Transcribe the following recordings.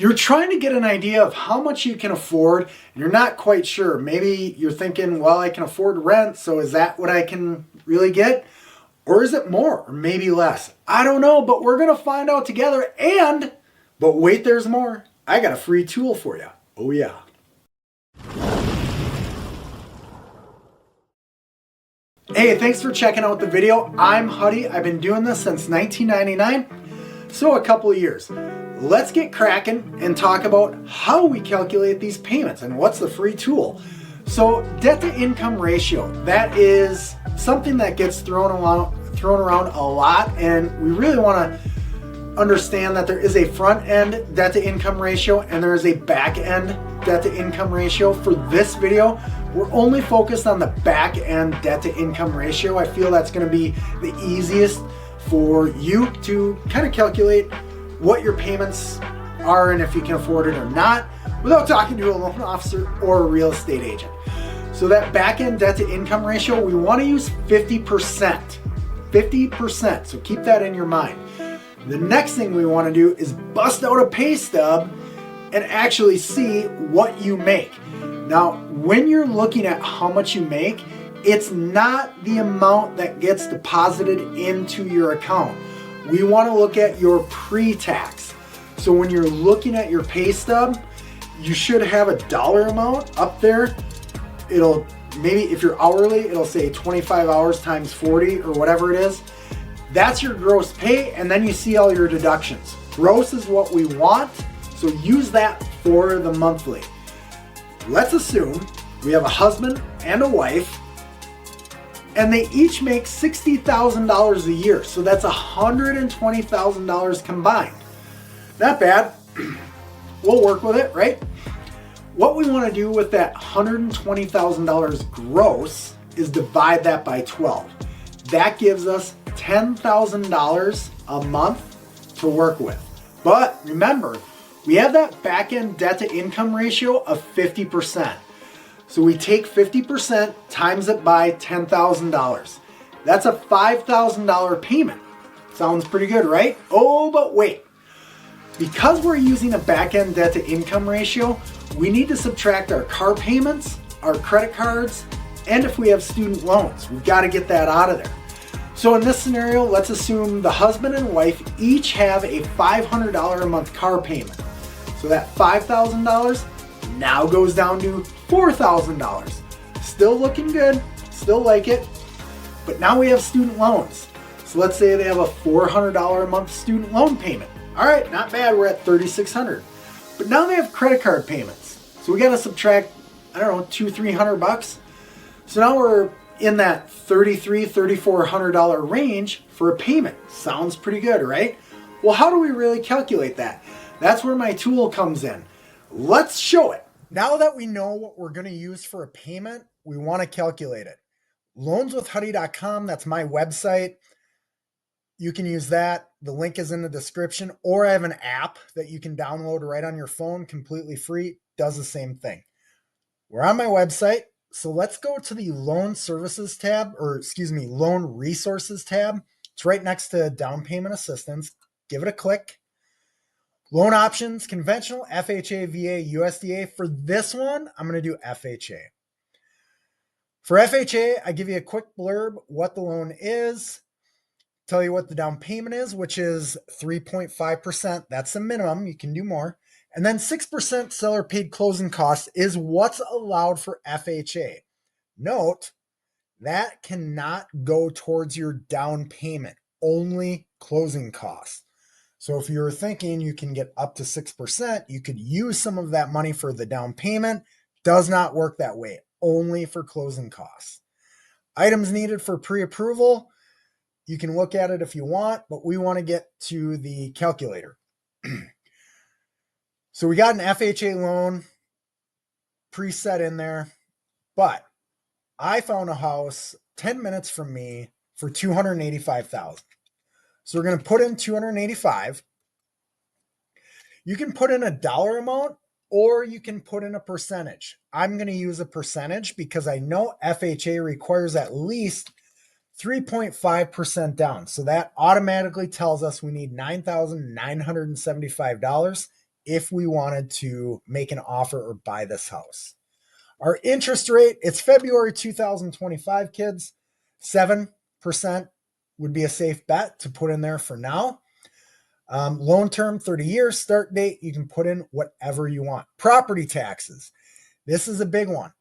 You're trying to get an idea of how much you can afford, and you're not quite sure. Maybe you're thinking, well, I can afford rent, so is that what I can really get? Or is it more, or maybe less? I don't know, but we're going to find out together. But wait, there's more. I got a free tool for you. Oh, yeah. Hey, thanks for checking out the video. I'm Huddy. I've been doing this since 1999, so a couple of years. Let's get cracking and talk about how we calculate these payments and what's the free tool. So debt to income ratio, that is something that gets thrown around a lot, and we really want to understand that there is a front end debt to income ratio and there is a back end debt to income ratio. For this video, we're only focused on the back end debt to income ratio. I feel that's going to be the easiest for you to kind of calculate what your payments are and if you can afford it or not without talking to a loan officer or a real estate agent. So that back end debt to income ratio, we want to use 50%. 50%. So keep that in your mind. The next thing we want to do is bust out a pay stub and actually see what you make. Now, when you're looking at how much you make, it's not the amount that gets deposited into your account. We want to look at your pre-tax. So when you're looking at your pay stub, you should have a dollar amount up there. It'll maybe, if you're hourly, it'll say 25 hours times 40 or whatever it is. That's your gross pay, and then you see all your deductions. Gross is what we want, so use that for the monthly. Let's assume we have a husband and a wife, and they each make $60,000 a year, so that's $120,000 combined. Not bad. We'll work with it, right? What we want to do with that $120,000 gross is divide that by 12. That gives us $10,000 a month to work with. But remember, we have that back end debt to income ratio of 50%. So we take 50%, times it by $10,000. That's a $5,000 payment. Sounds pretty good, right? Oh, but wait. Because we're using a back end debt to income ratio, we need to subtract our car payments, our credit cards, and if we have student loans. We've got to get that out of there. So in this scenario, let's assume the husband and wife each have a $500 a month car payment. So that $5,000 now goes down to $4,000. Still looking good, still like it, but now we have student loans. So let's say they have a $400 a month student loan payment. All right, not bad, we're at $3,600. But now they have credit card payments. So we got to subtract, I don't know, $200-$300. So now we're in that $3,400 range for a payment. Sounds pretty good, right? Well, how do we really calculate that? That's where my tool comes in. Let's show it. Now that we know what we're going to use for a payment, we want to calculate it. Loanswithhuddy.com, that's my website. You can use that. The link is in the description, or I have an app that you can download right on your phone, completely free. Does the same thing. We're on my website. So let's go to the loan services tab, loan resources tab. It's right next to down payment assistance. Give it a click. Loan options, conventional, FHA, VA, USDA. For this one, I'm going to do FHA. For FHA, I give you a quick blurb, what the loan is, tell you what the down payment is, which is 3.5%. That's the minimum. You can do more. And then 6% seller paid closing costs is what's allowed for FHA. Note, that cannot go towards your down payment, only closing costs. So if you're thinking you can get up to 6%, you could use some of that money for the down payment. Does not work that way, only for closing costs. Items needed for pre-approval, you can look at it if you want, but we want to get to the calculator. So we got an FHA loan preset in there, but I found a house 10 minutes from me for $285,000. So we're going to put in $285,000. You can put in a dollar amount or you can put in a percentage. I'm going to use a percentage because I know FHA requires at least 3.5% down. So that automatically tells us we need $9,975. if we wanted to make an offer or buy this house. Our interest rate, it's February 2025, kids. 7% would be a safe bet to put in there for now. Loan term, 30 years. Start date, you can put in whatever you want. Property taxes. This is a big one.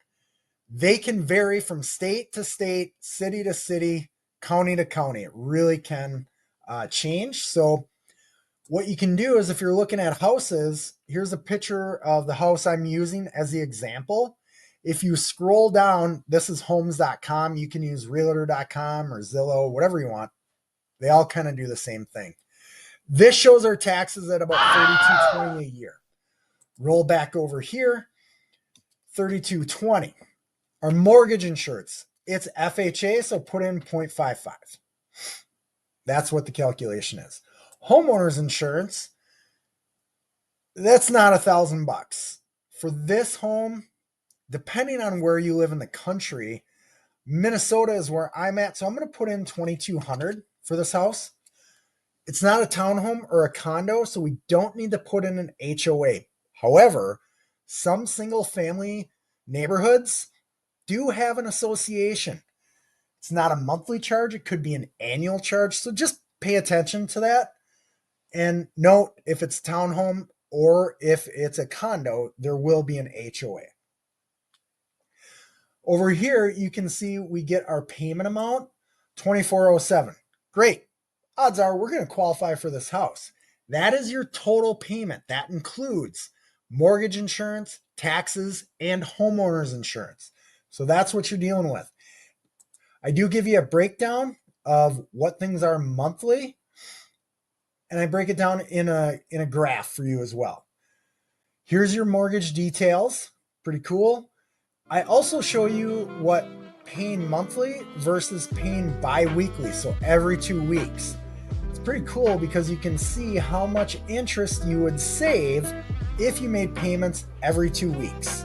They can vary from state to state, city to city, county to county. It really can change. So what you can do is if you're looking at houses, here's a picture of the house I'm using as the example. If you scroll down, this is homes.com. You can use realtor.com or Zillow, whatever you want. They all kind of do the same thing. This shows our taxes at about $32.20 a year. Roll back over here, $32.20. Our mortgage insurance, it's FHA, so put in 0.55. That's what the calculation is. Homeowners insurance, that's not $1,000. For this home, depending on where you live in the country, Minnesota is where I'm at, so I'm going to put in $2,200 for this house. It's not a townhome or a condo, so we don't need to put in an HOA. However, some single family neighborhoods do have an association. It's not a monthly charge. It could be an annual charge. So just pay attention to that. And note, if it's townhome or if it's a condo, there will be an HOA. Over here, you can see we get our payment amount, $2,407. Great. Odds are we're going to qualify for this house. That is your total payment. That includes mortgage insurance, taxes, and homeowners insurance. So that's what you're dealing with. I do give you a breakdown of what things are monthly, and I break it down in a graph for you as well. Here's your mortgage details. Pretty cool. I also show you what paying monthly versus paying bi-weekly, so every 2 weeks. It's pretty cool because you can see how much interest you would save if you made payments every 2 weeks.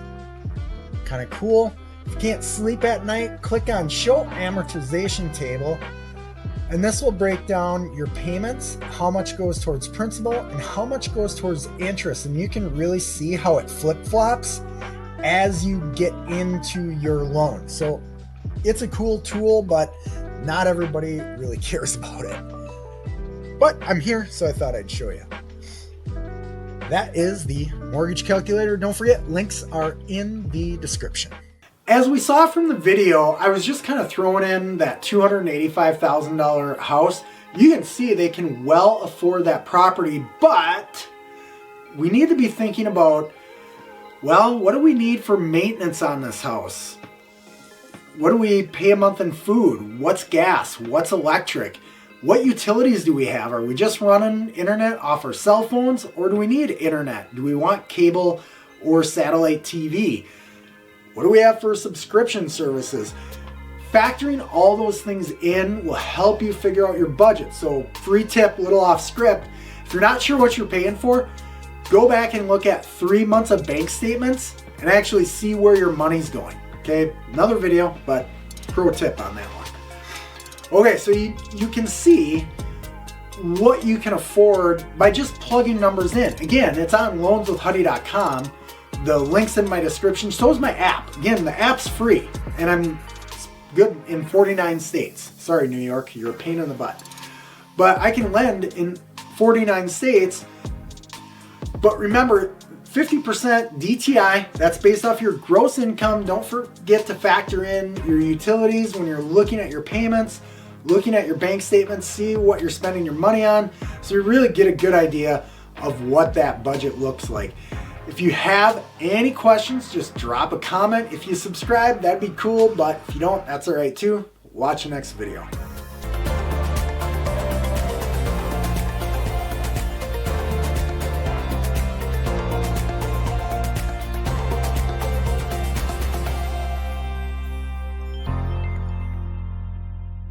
Kind of cool. If you can't sleep at night, click on Show Amortization Table, and this will break down your payments, how much goes towards principal, and how much goes towards interest. And you can really see how it flip-flops as you get into your loan. So it's a cool tool, but not everybody really cares about it. But I'm here, so I thought I'd show you. That is the mortgage calculator. Don't forget, links are in the description. As we saw from the video, I was just kind of throwing in that $285,000 house. You can see they can well afford that property, but we need to be thinking about, well, what do we need for maintenance on this house? What do we pay a month in food? What's gas? What's electric? What utilities do we have? Are we just running internet off our cell phones, or do we need internet? Do we want cable or satellite TV? What do we have for subscription services? Factoring all those things in will help you figure out your budget. So free tip, little off script. If you're not sure what you're paying for, go back and look at 3 months of bank statements and actually see where your money's going. Okay, another video, but pro tip on that one. Okay, so you can see what you can afford by just plugging numbers in. Again, it's on loanswithhuddy.com. The link's in my description. So is my app. Again, the app's free, and I'm good in 49 states. Sorry, New York, you're a pain in the butt. But I can lend in 49 states. But remember, 50% DTI, that's based off your gross income. Don't forget to factor in your utilities when you're looking at your payments, looking at your bank statements, see what you're spending your money on, so you really get a good idea of what that budget looks like. If you have any questions, just drop a comment. If you subscribe, that'd be cool, but if you don't, that's all right too. Watch the next video.